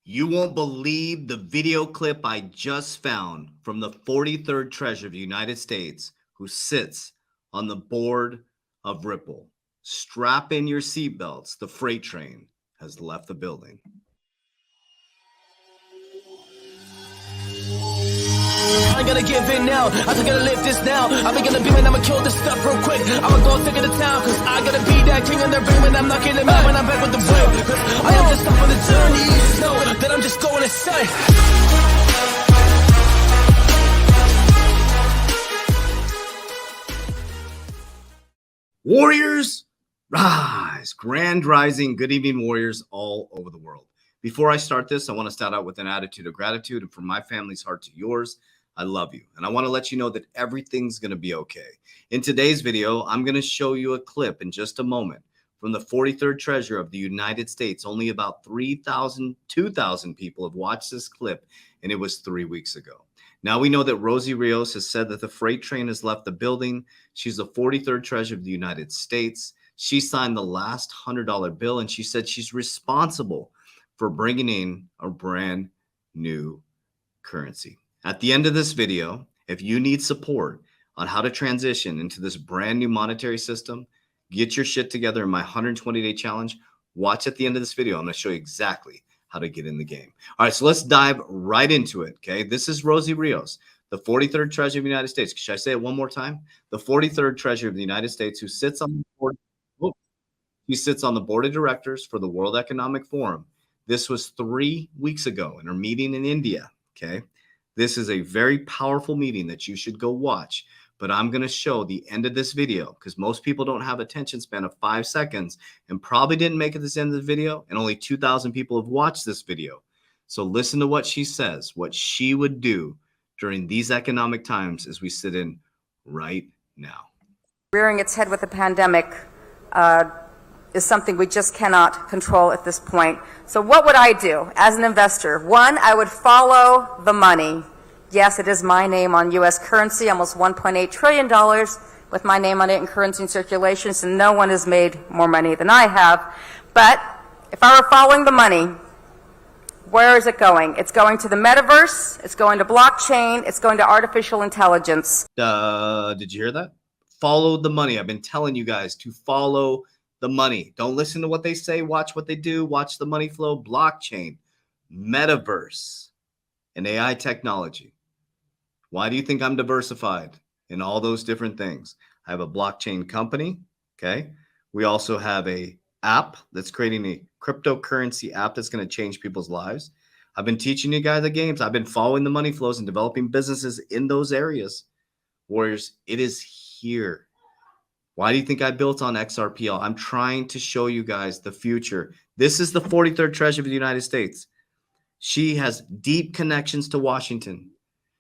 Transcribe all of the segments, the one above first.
You won't believe the video clip I just found from the 43rd Treasurer of the United States who sits on the board of Ripple. Strap in your seatbelts. The freight train has left the building. I ain't gonna give in now, I just gotta live this now. I'm gonna be man, I'ma kill this stuff real quick. I'ma go take it to town, cause I gotta be that king in their ring when I'm knocking them out when I'm back with the whip. I am just up on the journey, know that I'm just going insane. Warriors, rise. Grand rising. Good evening, warriors all over the world. Before I start this, I want to start out with an attitude of gratitude. And from my family's heart to yours, I love you. And I want to let you know that everything's going to be okay. In today's video, I'm going to show you a clip in just a moment from the 43rd Treasurer of the United States. Only about 2,000 people have watched this clip, and it was 3 weeks ago. Now we know that Rosie Rios has said that the freight train has left the building. She's the 43rd Treasurer of the United States. She signed the last $100 bill, and she said she's responsible for bringing in a brand new currency. At the end of this video, if you need support on how to transition into this brand new monetary system, get your shit together in my 120-day challenge, watch at the end of this video. I'm going to show you exactly how to get in the game. All right, so let's dive right into it, okay? This is Rosie Rios, the 43rd Treasurer of the United States. Should I say it one more time? The 43rd Treasurer of the United States, who sits on the board. She sits on the board of directors for the World Economic Forum. This was 3 weeks ago in her meeting in India, okay? This is a very powerful meeting that you should go watch, but I'm going to show the end of this video because most people don't have attention span of 5 seconds and probably didn't make it to this end of the video, and only 2,000 people have watched this video. So listen to what she says, what she would do during these economic times as we sit in right now. Rearing its head with the pandemic is something we just cannot control at this point. So what would I do as an investor? One, I would follow the money. Yes, it is my name on U.S. currency, almost $1.8 trillion with my name on it in currency in circulation, so no one has made more money than I have. But if I were following the money, where is it going? It's going to the metaverse, it's going to blockchain, it's going to artificial intelligence. Did you hear that? Follow the money. I've been telling you guys to follow the money. Don't listen to what they say. Watch what they do. Watch the money flow. Blockchain, metaverse, and AI technology. Why do you think I'm diversified in all those different things? I have a blockchain company. Okay. We also have a app that's creating a cryptocurrency app that's going to change people's lives. I've been teaching you guys the games. I've been following the money flows and developing businesses in those areas. Warriors, it is here. Why do you think I built on XRP? I'm trying to show you guys the future. This is the 43rd Treasurer of the United States. She has deep connections to Washington.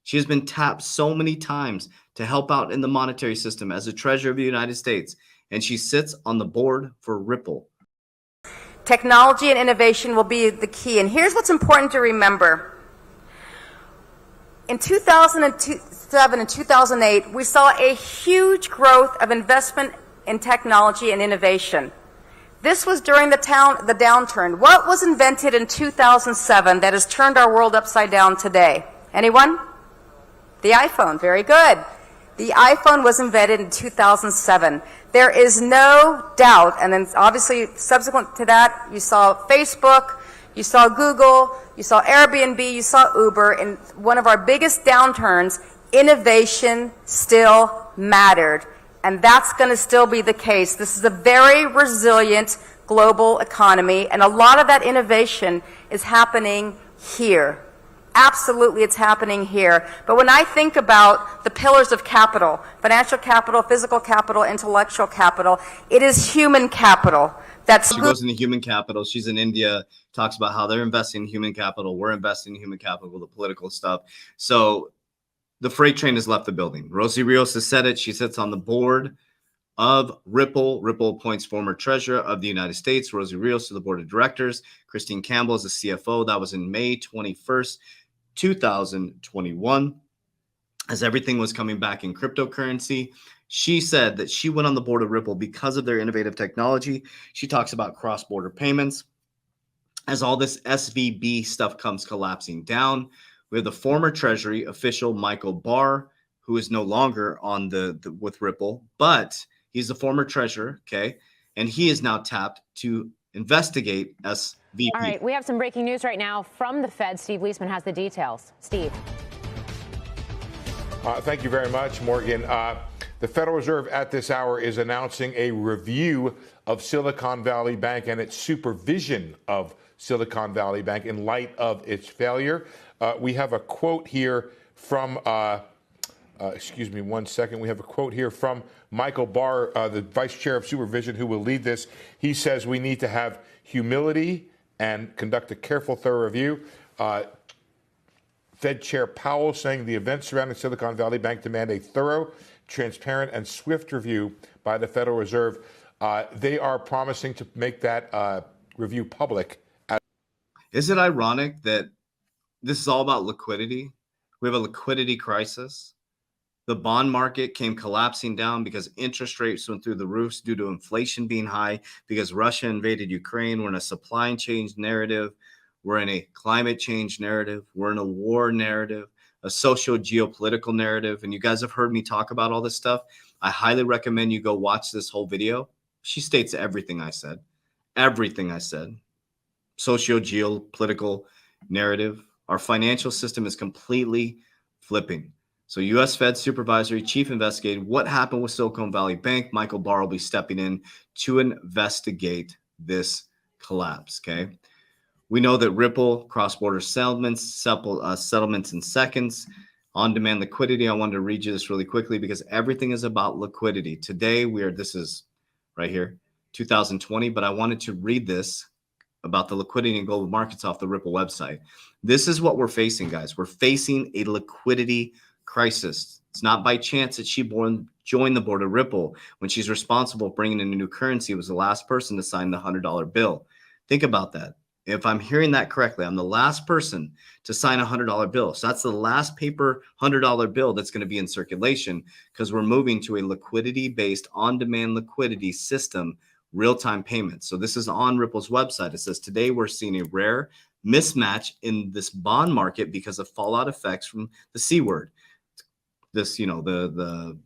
She has been tapped so many times to help out in the monetary system as a Treasurer of the United States. And she sits on the board for Ripple. Technology and innovation will be the key. And here's what's important to remember. In 2007 and 2008, we saw a huge growth of investment in technology and innovation. This was during the downturn. What was invented in 2007 that has turned our world upside down today? Anyone? The iPhone. Very good. The iPhone was invented in 2007. There is no doubt, and then obviously subsequent to that, you saw Facebook, you saw Google, you saw Airbnb, you saw Uber. In one of our biggest downturns, innovation still mattered. And that's going to still be the case. This is a very resilient global economy, and a lot of that innovation is happening here. Absolutely, it's happening here. But when I think about the pillars of capital, financial capital, physical capital, intellectual capital, it is human capital. She goes into human capital. She's in India, talks about how they're investing in human capital. We're investing in human capital with the political stuff. So the freight train has left the building. Rosie Rios has said it. She sits on the board of Ripple. Ripple appoints former treasurer of the United States, Rosie Rios, to the board of directors. Christine Campbell is the CFO. That was in May 21st, 2021. As everything was coming back in cryptocurrency, she said that she went on the board of Ripple because of their innovative technology. She talks about cross-border payments as all this SVB stuff comes collapsing down. We have the former Treasury official Michael Barr, who is no longer on the with Ripple, but he's the former treasurer, okay? And he is now tapped to investigate SVB. All right, we have some breaking news right now from the Fed. Steve Leisman has the details. Steve. Thank you very much, Morgan. The Federal Reserve at this hour is announcing a review of Silicon Valley Bank and its supervision of Silicon Valley Bank in light of its failure. We have a quote here from, excuse me one second, we have a quote here from Michael Barr, the Vice Chair of Supervision, who will lead this. He says we need to have humility and conduct a careful, thorough review. Fed Chair Powell saying the events surrounding Silicon Valley Bank demand a thorough, transparent, and swift review by the Federal Reserve. They are promising to make that review public. Is it ironic that this is all about liquidity? We have a liquidity crisis. The bond market came collapsing down because interest rates went through the roofs due to inflation being high, because Russia invaded Ukraine. We're in a supply chain narrative. We're in a climate change narrative. We're in a war narrative, a social geopolitical narrative. And you guys have heard me talk about all this stuff. I highly recommend you go watch this whole video. She states everything I said. Everything I said. Socio geopolitical narrative. Our financial system is completely flipping. So U.S. Fed Supervisory Chief investigated what happened with Silicon Valley Bank. Michael Barr will be stepping in to investigate this collapse, okay? We know that Ripple, cross-border settlements in seconds, on-demand liquidity. I wanted to read you this really quickly because everything is about liquidity. Today, this is right here, 2020, but I wanted to read this about the liquidity in global markets off the Ripple website. This is what we're facing, guys. We're facing a liquidity crisis. It's not by chance that she joined the board of Ripple when she's responsible for bringing in a new currency. Was the last person to sign the $100 bill. Think about that. If I'm hearing that correctly, I'm the last person to sign a $100 bill. So that's the last paper $100 bill that's going to be in circulation, because we're moving to a liquidity-based, on-demand liquidity system, real-time payments. So this is on Ripple's website. It says, today we're seeing a rare mismatch in this bond market because of fallout effects from the C word. This, the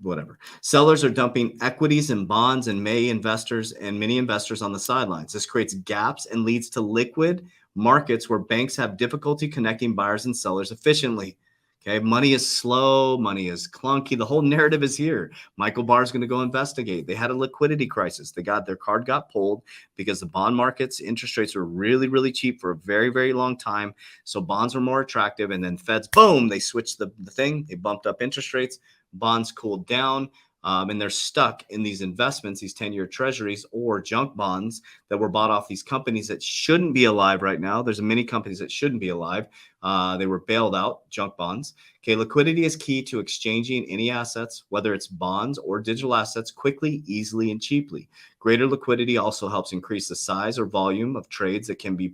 whatever. Sellers are dumping equities and bonds, and many investors on the sidelines. This creates gaps and leads to liquid markets where banks have difficulty connecting buyers and sellers efficiently. Okay, money is slow, money is clunky. The whole narrative is here. Michael Barr is going to go investigate. They had a liquidity crisis. Their card got pulled because the bond markets interest rates were really, really cheap for a very, very long time. So bonds were more attractive, and then Feds, boom, they switched the thing. They bumped up interest rates. Bonds cooled down, and they're stuck in these investments, these 10-year treasuries or junk bonds that were bought off these companies that shouldn't be alive right now. There's many companies that shouldn't be alive. They were bailed out, junk bonds. Okay, liquidity is key to exchanging any assets, whether it's bonds or digital assets, quickly, easily, and cheaply. Greater liquidity also helps increase the size or volume of trades that can be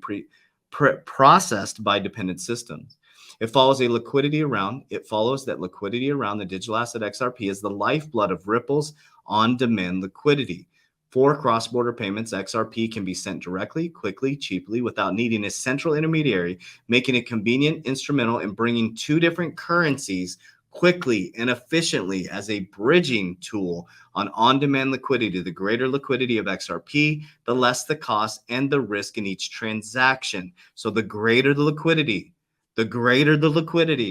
processed by dependent systems. It follows that liquidity around the digital asset XRP is the lifeblood of Ripple's on-demand liquidity. For cross-border payments, XRP can be sent directly, quickly, cheaply, without needing a central intermediary, making it convenient, instrumental in bringing two different currencies quickly and efficiently as a bridging tool on-demand liquidity. The greater liquidity of XRP, the less the cost and the risk in each transaction. So the greater the liquidity,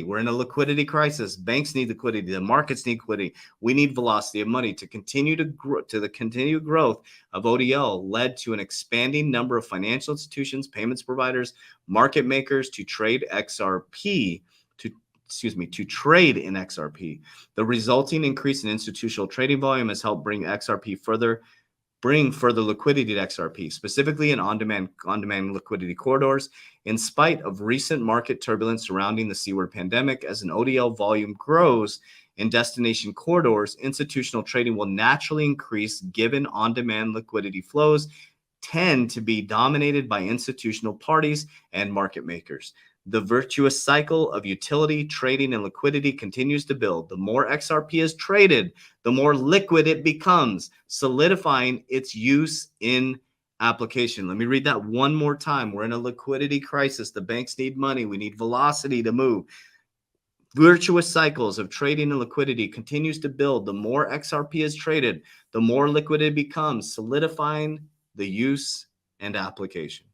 we're in a liquidity crisis. Banks need liquidity. The markets need liquidity. We need velocity of money to continue to grow. To the continued growth of ODL led to an expanding number of financial institutions, payments providers, market makers to trade XRP. To trade in XRP. The resulting increase in institutional trading volume has helped bring further liquidity to XRP, specifically in on-demand liquidity corridors. In spite of recent market turbulence surrounding the C-word pandemic, as an ODL volume grows in destination corridors, institutional trading will naturally increase, given on-demand liquidity flows tend to be dominated by institutional parties and market makers. The virtuous cycle of utility, trading, and liquidity continues to build. The more XRP is traded, the more liquid it becomes, solidifying its use in application. Let me read that one more time. We're in a liquidity crisis. The banks need money. We need velocity to move. Virtuous cycles of trading and liquidity continues to build. The more XRP is traded, the more liquid it becomes, solidifying the use and application.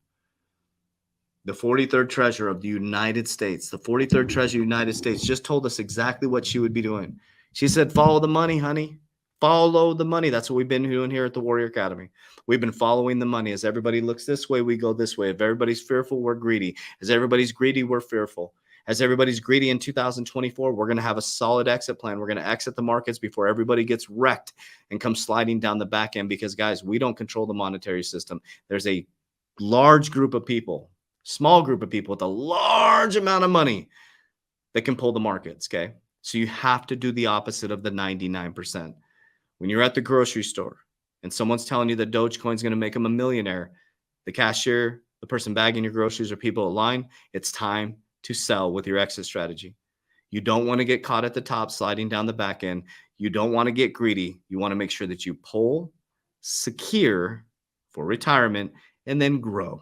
The 43rd treasurer of the United States, the 43rd treasurer of the United States just told us exactly what she would be doing. She said, follow the money, honey. Follow the money. That's what we've been doing here at the Warrior Academy. We've been following the money. As everybody looks this way, we go this way. If everybody's fearful, we're greedy. As everybody's greedy, we're fearful. As everybody's greedy in 2024, we're going to have a solid exit plan. We're going to exit the markets before everybody gets wrecked and comes sliding down the back end because, guys, we don't control the monetary system. There's a large group of people, small group of people with a large amount of money that can pull the markets, okay? So you have to do the opposite of the 99%. When you're at the grocery store and someone's telling you that Dogecoin is going to make them a millionaire, the cashier, the person bagging your groceries, or people at line, it's time to sell with your exit strategy. You don't want to get caught at the top sliding down the back end. You don't want to get greedy. You want to make sure that you pull, secure for retirement, and then grow.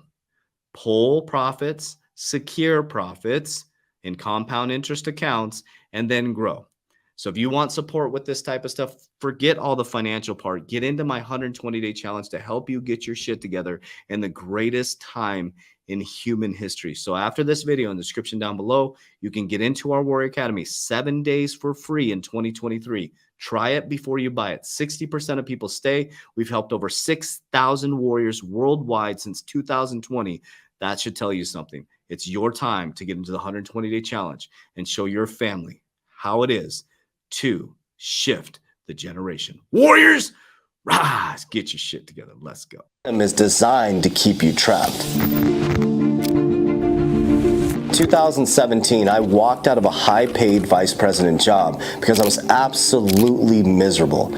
Pull profits, secure profits in compound interest accounts, and then grow. So if you want support with this type of stuff, forget all the financial part. Get into my 120-day challenge to help you get your shit together in the greatest time in human history. So after this video, in the description down below, you can get into our Warrior Academy 7 days for free in 2023. Try it before you buy it. 60% of people stay. We've helped over 6,000 warriors worldwide since 2020. That should tell you something. It's your time to get into the 120-day challenge and show your family how it is to shift the generation. Warriors, rise, get your shit together. Let's go. Is designed to keep you trapped. 2017, I walked out of a high-paid vice president job because I was absolutely miserable.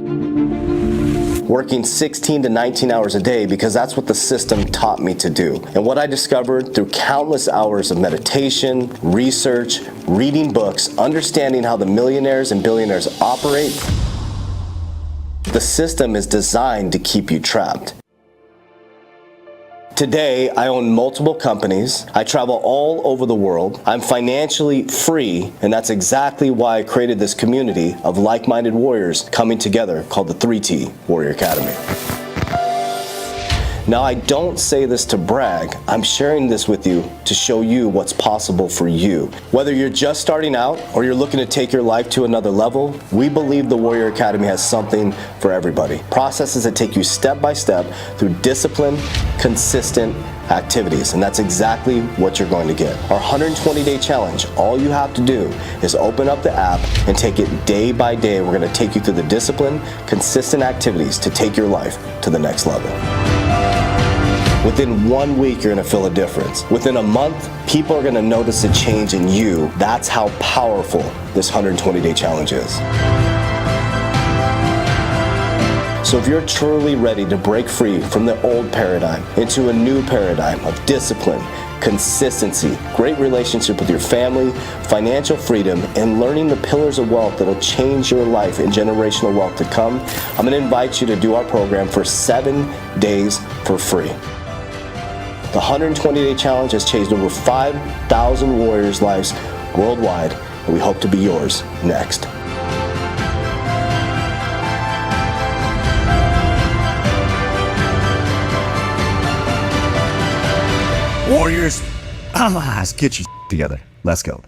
Working 16 to 19 hours a day because that's what the system taught me to do. And what I discovered through countless hours of meditation, research, reading books, understanding how the millionaires and billionaires operate, the system is designed to keep you trapped. Today, I own multiple companies. I travel all over the world. I'm financially free, and that's exactly why I created this community of like-minded warriors coming together called the 3T Warrior Academy. Now, I don't say this to brag. I'm sharing this with you to show you what's possible for you. Whether you're just starting out or you're looking to take your life to another level, we believe the Warrior Academy has something for everybody. Processes that take you step by step through disciplined, consistent activities, and that's exactly what you're going to get. Our 120-day challenge, all you have to do is open up the app and take it day by day. We're going to take you through the disciplined, consistent activities to take your life to the next level. Within 1 week, you're going to feel a difference. Within a month, people are going to notice a change in you. That's how powerful this 120-day challenge is. So if you're truly ready to break free from the old paradigm into a new paradigm of discipline, consistency, great relationship with your family, financial freedom, and learning the pillars of wealth that will change your life and generational wealth to come, I'm going to invite you to do our program for 7 days for free. The 120-day challenge has changed over 5,000 warriors' lives worldwide, and we hope to be yours next. Warriors, let's get you together. Let's go.